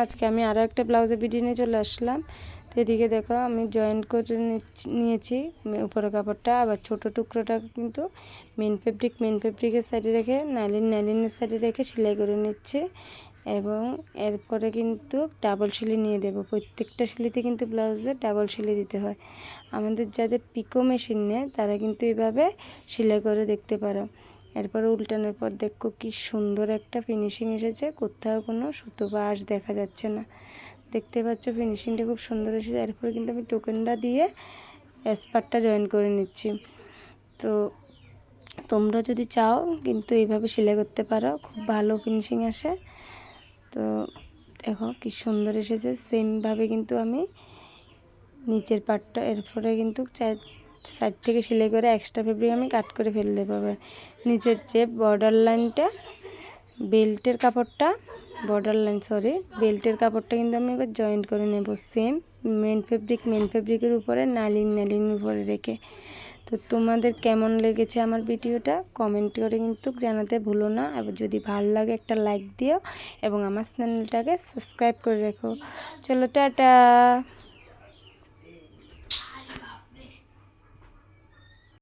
আজকে আমি আরও একটা ব্লাউজের ভিডিও নিয়ে চলে আসলাম। তো এদিকে দেখো আমি জয়েন্ট করে নিয়েছি উপরের কাপড়টা, আবার ছোট টুকরোটা কিন্তু মেন ফেব্রিকের সাইডে রেখে নাইলিনের সাইডে রেখে সেলাই করে নিচ্ছে। এবং এরপরে কিন্তু ডাবল সেলাই নিয়ে দেব। প্রত্যেকটা সেলাইতে কিন্তু ব্লাউজে ডাবল সেলাই দিতে হয়। আমাদের যাদের পিকো মেশিন নেই তারা কিন্তু এইভাবে সেলাই করে দেখতে পারো। এরপর উল্টানোর পর দেখো কি সুন্দর একটা ফিনিশিং এসেছে, কোথাও কোনো সুতো বা আঁশ দেখা যাচ্ছে না। দেখতে পাচ্ছ ফিনিশিংটা খুব সুন্দর এসেছে। এরপরে কিন্তু আমি টোকেনটা দিয়ে স্পার্টটা জয়েন করে নিচ্ছি। তো তোমরা যদি চাও কিন্তু এইভাবে সেলাই করতে পারো, খুব ভালো ফিনিশিং আসে। তো দেখো কি সুন্দর এসেছে। সেমভাবে কিন্তু আমি নিচের পার্টটা এরপরে কিন্তু সাইড থেকে সেলাই করে এক্সট্রা ফেব্রিক আমি কাট করে ফেলে দেবো। আবার নিচের যে বর্ডার লাইনটা বেল্টের কাপড়টা বেল্টের কাপড়টা কিন্তু আমি এবার জয়েন্ট করে নেব সেম মেন ফেব্রিকের উপরে নাইলিন উপরে রেখে। তো তোমাদের কেমন লেগেছে আমার ভিডিওটা কমেন্ট করে কিন্তু জানাতে ভুলো না। আর যদি ভালো লাগে একটা লাইক দিও এবং আমার চ্যানেলটাকে সাবস্ক্রাইব করে রেখো। চলো টাটা।